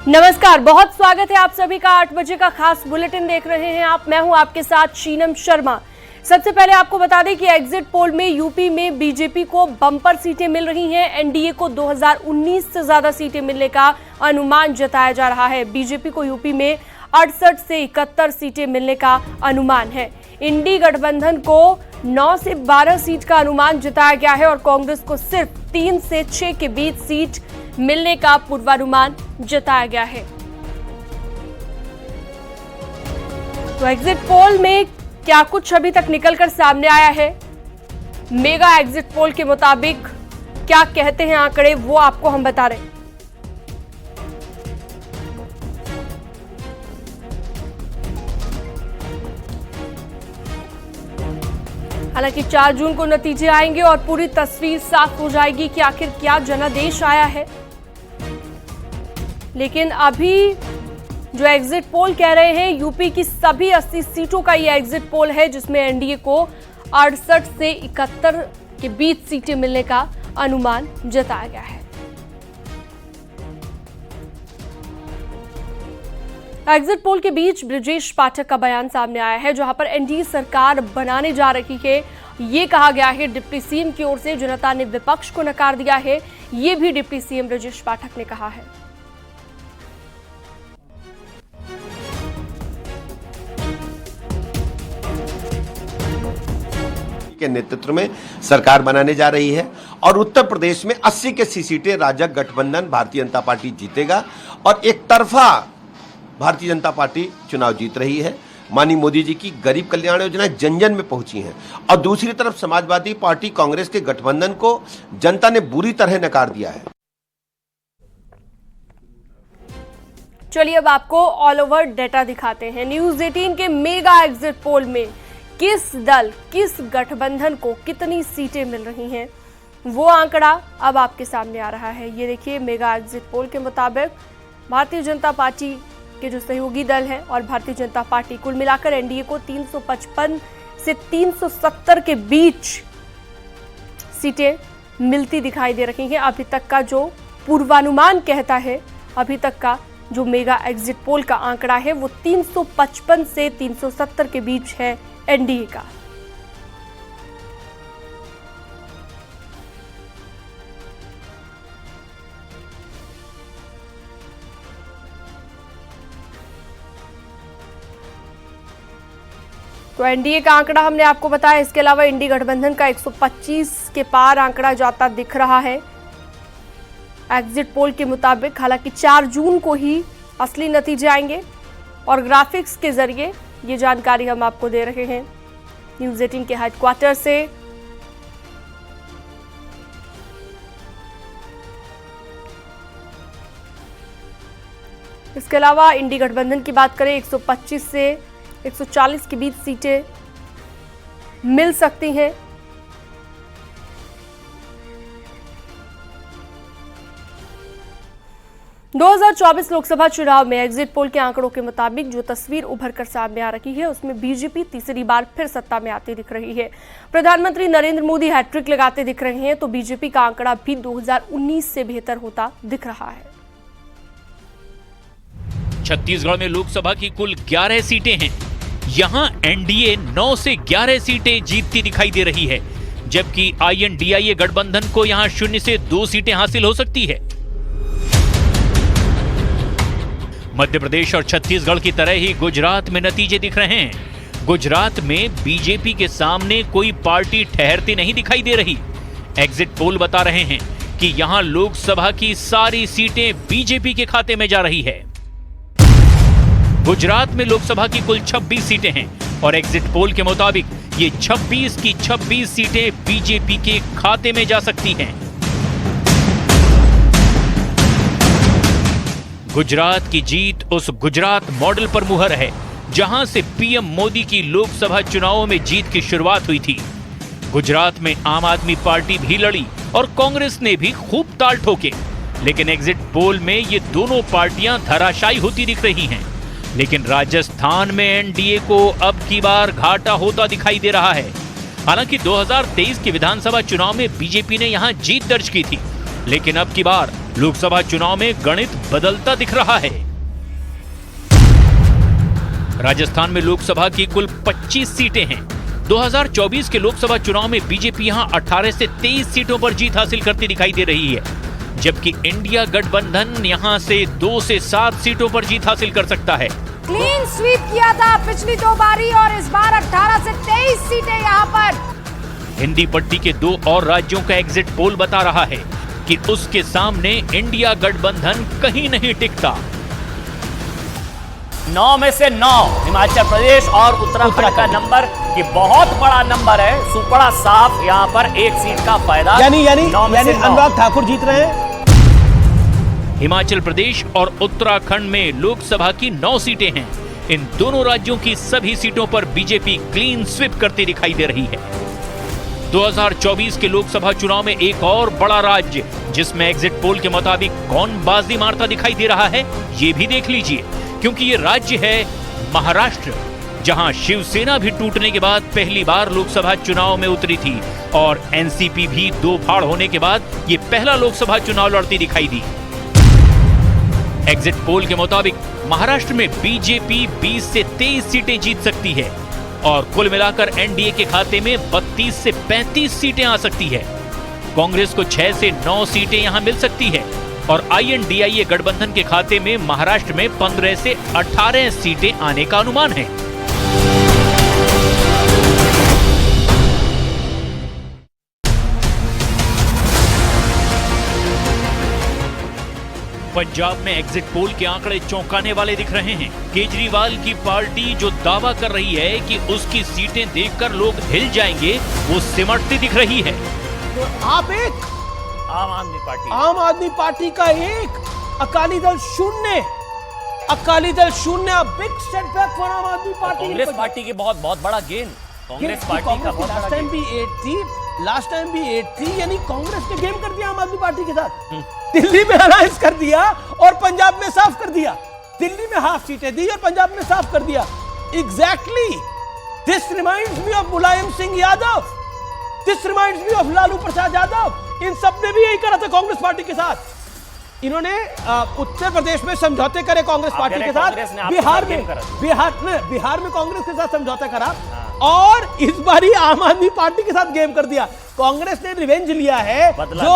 नमस्कार, बहुत स्वागत है आप सभी का 8 बजे का खास बुलेटिन देख रहे हैं आप। मैं हूं आपके साथ शीनम शर्मा। सबसे पहले आपको बता दें कि एग्जिट पोल में यूपी में बीजेपी को बम्पर सीटें मिल रही हैं। एनडीए को 2019 से ज्यादा सीटें मिलने का अनुमान जताया जा रहा है। बीजेपी को यूपी में 68 से 71 सीटें मिलने का अनुमान है। इंडी गठबंधन को 9 से 12 सीट का अनुमान जताया गया है और कांग्रेस को सिर्फ 3 से 6 के बीच सीट मिलने का पूर्वानुमान जताया गया है। तो एग्जिट पोल में क्या कुछ अभी तक निकलकर सामने आया है, मेगा एग्जिट पोल के मुताबिक क्या कहते हैं आंकड़े, वो आपको हम बता रहे हैं। हालांकि 4 जून को नतीजे आएंगे और पूरी तस्वीर साफ हो जाएगी कि आखिर क्या जनादेश आया है। लेकिन अभी जो एग्जिट पोल कह रहे हैं, यूपी की सभी 80 सीटों का यह एग्जिट पोल है, जिसमें एनडीए को 68 से 71 के बीच सीटें मिलने का अनुमान जताया गया है। एग्जिट पोल के बीच ब्रजेश पाठक का बयान सामने आया है, जहां पर एनडीए सरकार बनाने जा रही है। ये कहा गया है डिप्टी सीएम की ओर से, जनता ने विपक्ष को नकार दिया है। ये भी डिप्टी सीएम ब्रजेश पाठक ने कहा है। के नेतृत्व में सरकार बनाने जा रही है और उत्तर प्रदेश में 80 के 80 सीटें राजग गठबंधन भारतीय जनता पार्टी जीतेगा और एक तरफा भारतीय जनता पार्टी चुनाव जीत रही है। माननीय मोदी जी की गरीब कल्याण योजना जन जन में पहुंची है और दूसरी तरफ समाजवादी पार्टी कांग्रेस के गठबंधन को जनता ने बुरी तरह नकार दिया है। चलिए अब आपको ऑल ओवर डेटा दिखाते हैं। न्यूज 18 के मेगा एग्जिट पोल में किस दल, किस गठबंधन को कितनी सीटें मिल रही हैं, वो आंकड़ा अब आपके सामने आ रहा है। ये देखिए, मेगा एग्जिट पोल के मुताबिक भारतीय जनता पार्टी के जो सहयोगी दल हैं और भारतीय जनता पार्टी कुल मिलाकर एनडीए को 355 से 370 के बीच सीटें मिलती दिखाई दे रही हैं। अभी तक का जो पूर्वानुमान कहता है, अभी तक का जो मेगा एग्जिट पोल का आंकड़ा है, वो 355 से 370 के बीच है एनडीए का। तो एनडीए का आंकड़ा हमने आपको बताया। इसके अलावा इंडी गठबंधन का 125 के पार आंकड़ा जाता दिख रहा है एग्जिट पोल के मुताबिक। हालांकि 4 जून को ही असली नतीजे आएंगे और ग्राफिक्स के जरिए ये जानकारी हम आपको दे रहे हैं न्यूज 18 के हेडक्वार्टर से। इसके अलावा इंडी गठबंधन की बात करें, 125 से 140 के बीच सीटें मिल सकती हैं। दो 2024 लोकसभा चुनाव में एग्जिट पोल के आंकड़ों के मुताबिक जो तस्वीर उभर कर सामने आ रही है, उसमें बीजेपी तीसरी बार फिर सत्ता में आती दिख रही है। प्रधानमंत्री नरेंद्र मोदी हैट्रिक लगाते दिख रहे हैं, तो बीजेपी का आंकड़ा भी 2019 से बेहतर होता दिख रहा है। छत्तीसगढ़ में लोकसभा की कुल 11 सीटें हैं। यहां एनडीए 9 से 11 सीटें जीतती दिखाई दे रही है, जबकि आईएनडीआईए गठबंधन को यहां 0 से 2 सीटें हासिल हो सकती है। मध्य प्रदेश और छत्तीसगढ़ की तरह ही गुजरात में नतीजे दिख रहे हैं। गुजरात में बीजेपी के सामने कोई पार्टी ठहरती नहीं दिखाई दे रही। एग्जिट पोल बता रहे हैं कि यहां लोकसभा की सारी सीटें बीजेपी के खाते में जा रही है। गुजरात में लोकसभा की कुल 26 सीटें हैं और एग्जिट पोल के मुताबिक ये 26 की 26 सीटें बीजेपी के खाते में जा सकती हैं। गुजरात की जीत उस गुजरात मॉडल पर मुहर है, जहां से पीएम मोदी की लोकसभा चुनावों में जीत की शुरुआत हुई थी। गुजरात में आम आदमी पार्टी भी लड़ी और कांग्रेस ने भी खूब ताल ठोके, लेकिन एग्जिट पोल में ये दोनों पार्टियां धराशायी होती दिख रही हैं। लेकिन राजस्थान में एनडीए को अब की बार घाटा होता दिखाई दे रहा है। हालांकि 2023 के विधानसभा चुनाव में बीजेपी ने यहां जीत दर्ज की थी, लेकिन अब की बार लोकसभा चुनाव में गणित बदलता दिख रहा है। राजस्थान में लोकसभा की कुल 25 सीटें हैं। 2024 के लोकसभा चुनाव में बीजेपी यहां 18 से 23 सीटों पर जीत हासिल करती दिखाई दे रही है, जबकि इंडिया गठबंधन यहां से 2 से 7 सीटों पर जीत हासिल कर सकता है। क्लीन स्वीप किया था पिछली 2 बारी और इस बार 18 से 23 सीटें यहां पर। हिंदी पट्टी के 2 और राज्यों का एग्जिट पोल बता रहा है कि उसके सामने इंडिया गठबंधन कहीं नहीं टिकता। 9 में से 9 हिमाचल प्रदेश और उत्तराखंड का नंबर, ये बहुत बड़ा नंबर है। सुपड़ा साफ यहाँ पर 1 सीट का फायदा, यानी अनुराग ठाकुर जीत रहे हैं। हिमाचल प्रदेश और उत्तराखंड में लोकसभा की 9 सीटें हैं। इन दोनों राज्यों की सभी सीटों पर बीजेपी क्लीन स्वीप करती दिखाई दे रही है। 2024 के लोकसभा चुनाव में एक और बड़ा राज्य जिसमें एग्जिट पोल के मुताबिक कौन बाजी मारता दिखाई दे रहा है, ये भी देख लीजिए, क्योंकि ये राज्य है महाराष्ट्र, जहां शिवसेना भी टूटने के बाद पहली बार लोकसभा चुनाव में उतरी थी और एनसीपी भी 2 फाड़ होने के बाद ये पहला लोकसभा चुनाव लड़ती दिखाई दी। एग्जिट पोल के मुताबिक महाराष्ट्र में बीजेपी 20 से 23 सीटें जीत सकती है और कुल मिलाकर एनडीए के खाते में 32 से 35 सीटें आ सकती है। कांग्रेस को 6 से 9 सीटें यहां मिल सकती है और आईएनडीआईए गठबंधन के खाते में महाराष्ट्र में 15 से 18 सीटें आने का अनुमान है। पंजाब में एग्जिट पोल के आंकड़े चौंकाने वाले दिख रहे हैं। केजरीवाल की पार्टी जो दावा कर रही है कि उसकी सीटें देखकर लोग हिल जाएंगे, वो सिमटती दिख रही है। तो आप एक आम आदमी पार्टी का 1, Akali Dal 0, big setback for आम आदमी पार्टी। कांग्रेस पार्टी की बहुत बड़ा गेन, कांग्रेस पार्टी का बहुत लास्ट टाइम भी 8 थी, यानी कांग्रेस ने गेम कर दिया आम आदमी पार्टी के साथ। दिल्ली में अलायंस कर दिया और पंजाब में साफ कर दिया। दिल्ली में हाफ सीटें दी और पंजाब में साफ कर दिया। Exactly this reminds me of Mulayam Singh Yadav, this reminds me of Lalu Prasad Yadav. इन सब ने भी यही करा था कांग्रेस पार्टी के साथ। इन्होंने उत्तर प्रदेश में समझौते करे कांग्रेस पार्टी के साथ, बिहार में कांग्रेस के साथ समझौता करा और इस बारी आम आदमी पार्टी के साथ गेम कर दिया। कांग्रेस ने रिवेंज लिया है,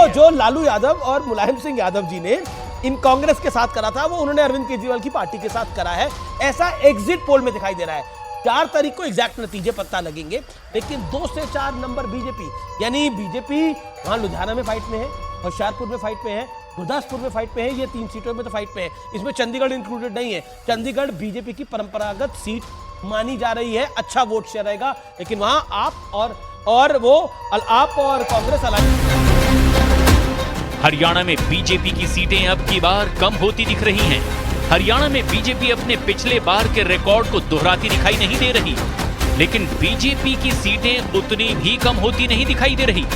जो लालू यादव और मुलायम सिंह यादव जी ने इन कांग्रेस के साथ करा था, वो उन्होंने अरविंद केजरीवाल की पार्टी के साथ करा है। ऐसा एग्जिट पोल में दिखाई दे रहा है। 4 तारीख को एग्जैक्ट नतीजे पता लगेंगे, लेकिन 2 से 4 नंबर बीजेपी, यानी बीजेपी वहां लुधियाना में फाइट में है, होशियारपुर में फाइट में है, गुरदासपुर में फाइट में है, ये 3 सीटों में तो फाइट में है। इसमें चंडीगढ़ इंक्लूडेड नहीं है। चंडीगढ़ बीजेपी की परंपरागत सीट मानी जा रही है, अच्छा वोट शेयर रहेगा, लेकिन वहां आप और कांग्रेस अलायंस। हरियाणा में बीजेपी की सीटें अब की बार कम होती दिख रही हैं। हरियाणा में बीजेपी अपने पिछले बार के रिकॉर्ड को दोहराती दिखाई नहीं दे रही, लेकिन बीजेपी की सीटें उतनी भी कम होती नहीं दिखाई दे रही।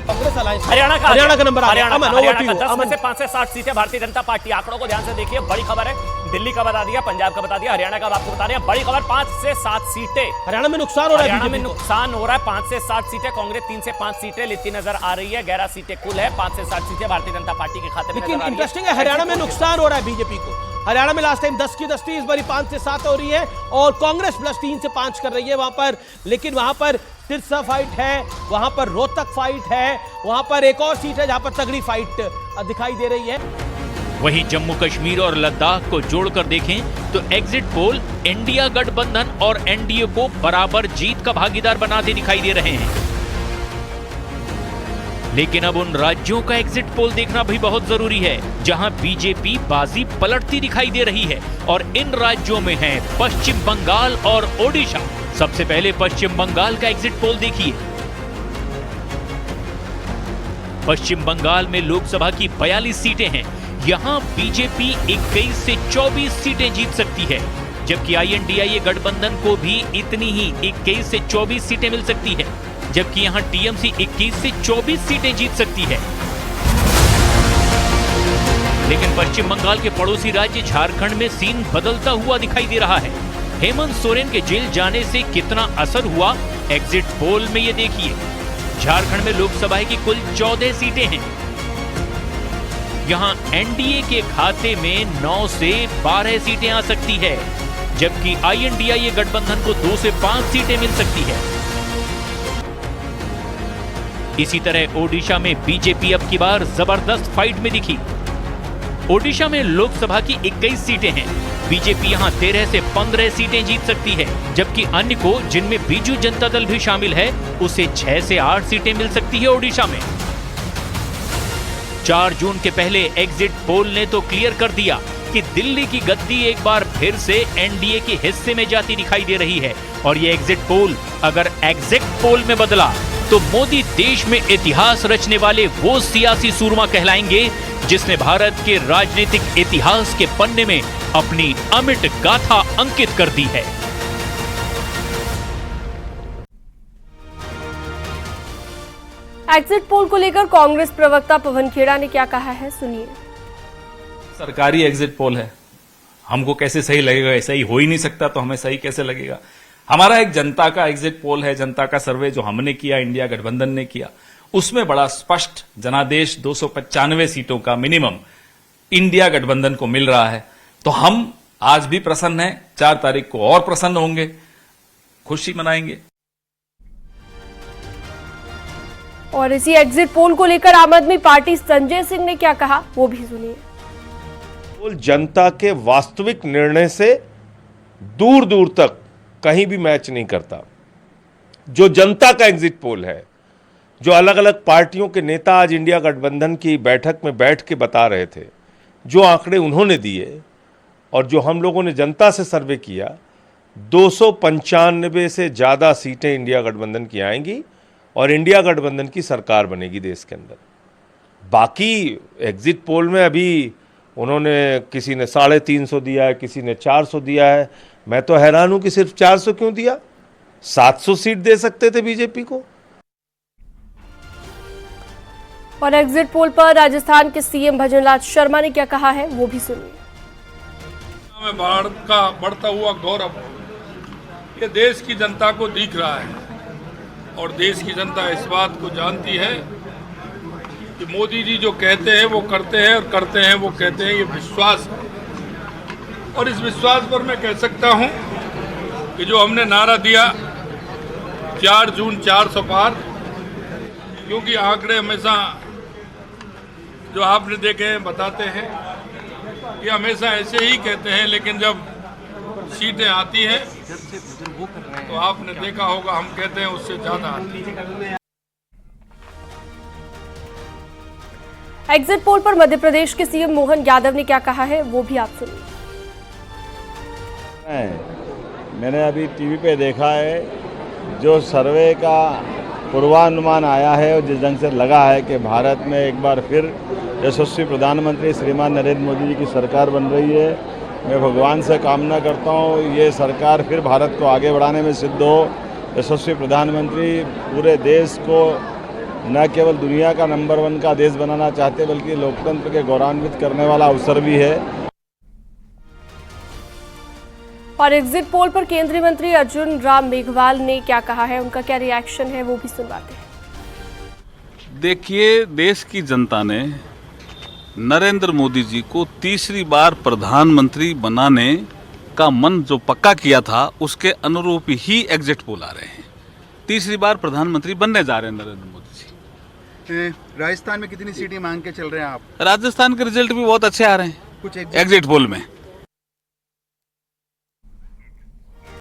कांग्रेस अलायंस हरियाणा का नंबर आ गया। अमन, हरियाणा का 10 में से 5 से 60 सीटें भारतीय जनता पार्टी। आंकड़ों को ध्यान से देखिए, बड़ी खबर है। दिल्ली का बता दिया, पंजाब का बता दिया, हरियाणा का आपको बता रहे हैं। बड़ी खबर, 5 से 7 सीटें हरियाणा में नुकसान हो रहा है। हरियाणा में नुकसान हो रहा है। 5 से 7 सीटें कांग्रेस, 3 से 5 सीटें लेती नजर आ रही है। 11 सीटें कुल है, 5 से 7 सीटें भारतीय जनता पार्टी के खाते में नजर आ रही है। इंटरेस्टिंग है, हरियाणा में नुकसान हो रहा है बीजेपी को। हरियाणा में लास्ट टाइम 10 की 10 थी, इस बारी 5 से 7 हो रही है और कांग्रेस प्लस 3 से 5 कर रही है वहां पर। लेकिन वहां पर सिरसा फाइट है, वहां पर रोहतक फाइट है, वहां पर एक और सीट है जहां पर तगड़ी फाइट दिखाई दे रही है। वहीं जम्मू कश्मीर और लद्दाख को जोड़कर देखें तो एग्जिट पोल इंडिया गठबंधन और एनडीए को बराबर जीत का भागीदार बनाते दिखाई दे रहे हैं। लेकिन अब उन राज्यों का एग्जिट पोल देखना भी बहुत जरूरी है जहां बीजेपी बाजी पलटती दिखाई दे रही है, और इन राज्यों में हैं पश्चिम बंगाल और ओडिशा। सबसे पहले पश्चिम बंगाल का एग्जिट पोल देखिए। पश्चिम बंगाल में लोकसभा की 42 सीटें हैं। यहां बीजेपी 21 से 24 सीटें जीत सकती है, जबकि आईएनडीआईए गठबंधन को भी इतनी ही 21 से 24 सीटें मिल सकती है, जबकि यहां टीएमसी 21 से 24 सीटें जीत सकती है। लेकिन पश्चिम बंगाल के पड़ोसी राज्य झारखंड में सीन बदलता हुआ दिखाई दे रहा है। हेमंत सोरेन के जेल जाने से कितना असर हुआ, एग्जिट पोल में ये देखिए। झारखंड में लोकसभा की कुल 14 सीटें हैं। यहाँ एनडीए के खाते में 9 से 12 सीटें आ सकती है, जबकि INDIA गठबंधन को 2 से 5 सीटें मिल सकती है। इसी तरह ओडिशा में बीजेपी अब की बार जबरदस्त फाइट में दिखी। ओडिशा में लोकसभा की 21 सीटें हैं। बीजेपी यहां 13 से 15 सीटें जीत सकती है, जबकि अन्य को, जिनमें बीजू जनता दल भी शामिल है, उसे 6 से 8 सीटें मिल सकती है ओडिशा में। 4 जून के पहले एग्जिट पोल ने तो क्लियर कर दिया कि दिल्ली की गद्दी एक बार फिर से एनडीए के हिस्से में जाती दिखाई दे रही है। और ये एग्जिट पोल अगर एग्जैक्ट पोल में बदला तो मोदी देश में इतिहास रचने वाले वो सियासी सूरमा कहलाएंगे जिसने भारत के राजनीतिक इतिहास के पन्ने में अपनी अमिट गाथा अंकित कर दी है। एग्जिट पोल को लेकर कांग्रेस प्रवक्ता पवन खेड़ा ने क्या कहा है, सुनिए। सरकारी एग्जिट पोल है, हमको कैसे सही लगेगा? ऐसा ही हो ही नहीं सकता, तो हमें सही कैसे लगेगा? हमारा एक जनता का एग्जिट पोल है, जनता का सर्वे जो हमने किया, इंडिया गठबंधन ने किया, उसमें बड़ा स्पष्ट जनादेश 295 सीटों का मिनिमम इंडिया गठबंधन को मिल रहा है। तो हम आज भी प्रसन्न हैं, 4 तारीख को और प्रसन्न होंगे, खुशी मनाएंगे। और इसी एग्जिट पोल को लेकर आम आदमी पार्टी संजय सिंह ने क्या कहा, वो भी सुनिए। जनता के वास्तविक निर्णय से दूर दूर तक कहीं भी मैच नहीं करता। जो जनता का एग्जिट पोल है, जो अलग अलग पार्टियों के नेता आज इंडिया गठबंधन की बैठक में बैठ के बता रहे थे, जो आंकड़े उन्होंने दिए और जो हम लोगों ने जनता से सर्वे किया, 295 से ज़्यादा सीटें इंडिया गठबंधन की आएंगी और इंडिया गठबंधन की सरकार बनेगी देश के अंदर। बाकी एग्जिट पोल में अभी उन्होंने, किसी ने 350 दिया है, किसी ने 400 दिया है। मैं तो हैरान हूं कि सिर्फ 400 क्यों दिया? 700 सीट दे सकते थे बीजेपी को। और एग्जिट पोल पर राजस्थान के सीएम भजनलाल शर्मा ने क्या कहा है, वो भी सुनिए। में भारत का बढ़ता हुआ गौरव ये देश की जनता को दिख रहा है और देश की जनता इस बात को जानती है कि मोदी जी जो कहते हैं वो करते हैं और करते हैं वो कहते हैं, ये विश्वास है। और इस विश्वास पर मैं कह सकता हूं कि जो हमने नारा दिया 4 जून 400 पार, क्योंकि आंकड़े हमेशा जो आपने देखे हैं बताते हैं कि हमेशा ऐसे ही कहते हैं, लेकिन जब सीटें आती हैं तो आपने देखा होगा हम कहते हैं उससे ज्यादा आती है। एग्जिट पोल पर मध्य प्रदेश के सीएम मोहन यादव ने क्या कहा है, वो भी आप सुनिए। मैंने अभी टीवी पे देखा है, जो सर्वे का पूर्वानुमान आया है और जिस ढंग से लगा है कि भारत में एक बार फिर यशस्वी प्रधानमंत्री श्रीमान नरेंद्र मोदी जी की सरकार बन रही है। मैं भगवान से कामना करता हूँ ये सरकार फिर भारत को आगे बढ़ाने में सिद्ध हो। यशस्वी प्रधानमंत्री पूरे देश को न केवल दुनिया का नंबर 1 का देश बनाना चाहते, बल्कि लोकतंत्र के गौरवान्वित करने वाला अवसर भी है। और एग्जिट पोल पर केंद्रीय मंत्री अर्जुन राम मेघवाल ने क्या कहा है, उनका क्या रिएक्शन है, वो भी सुनवाते हैं। देखिए, देश की जनता ने नरेंद्र मोदी जी को तीसरी बार प्रधानमंत्री बनाने का मन जो पक्का किया था, उसके अनुरूप ही एग्जिट पोल आ रहे हैं। तीसरी बार प्रधानमंत्री बनने जा रहे हैं नरेंद्र मोदी जी। राजस्थान में कितनी सीटें मांग के चल रहे हैं आप? राजस्थान के रिजल्ट भी बहुत अच्छे आ रहे हैं कुछ एग्जिट पोल में।